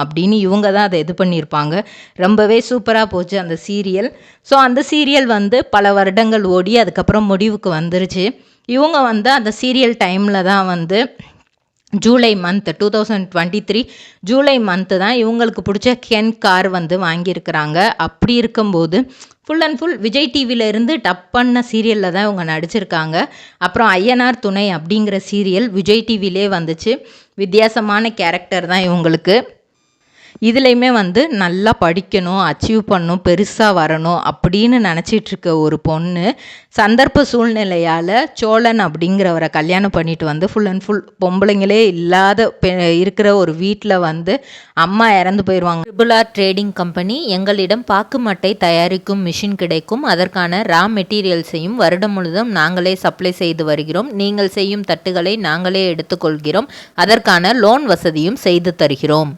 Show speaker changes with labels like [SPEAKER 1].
[SPEAKER 1] அப்படின்னு இவங்க தான் அதை இது பண்ணியிருப்பாங்க. ரொம்பவே சூப்பராக போச்சு அந்த சீரியல். ஸோ அந்த சீரியல் வந்து பல வருடங்கள் ஓடி அதுக்கப்புறம் முடிவுக்கு வந்துருச்சு. இவங்க வந்து அந்த சீரியல் டைமில் தான் வந்து ஜூலை மந்த் 2023 ஜூலை மந்த்து தான் இவங்களுக்கு பிடிச்ச கென் கார் வந்து வாங்கியிருக்கிறாங்க. அப்படி இருக்கும்போது ஃபுல் அண்ட் ஃபுல் விஜய் டிவியிலேருந்து டப் பண்ண சீரியலில் தான் இவங்க நடிச்சிருக்காங்க. அப்புறம் ஐயனார் துணை அப்படிங்கிற சீரியல் விஜய் டிவிலே வந்துச்சு. வித்தியாசமான கேரக்டர் தான் இவங்களுக்கு. இதுலேயுமே வந்து நல்லா படிக்கணும், அச்சீவ் பண்ணணும், பெருசாக வரணும் அப்படின்னு நினச்சிட்ருக்க ஒரு பொண்ணு சந்தர்ப்ப சூழ்நிலையால் சோழன் அப்படிங்கிறவரை கல்யாணம் பண்ணிட்டு வந்து ஃபுல் அண்ட் ஃபுல் பொம்பளைங்களே இல்லாத இருக்கிற ஒரு வீட்டில் வந்து அம்மா இறந்து போயிடுவாங்க. ட்ரிபிள்-ஆர் ட்ரேடிங் கம்பெனி எங்களிடம் பாக்கு மட்டை தயாரிக்கும் மிஷின் கிடைக்கும். அதற்கான ரா மெட்டீரியல்ஸையும் வருடம் முழுதும் நாங்களே சப்ளை செய்து வருகிறோம். நீங்கள் செய்யும் தட்டுகளை நாங்களே எடுத்துக்கொள்கிறோம். அதற்கான லோன் வசதியும் செய்து தருகிறோம்.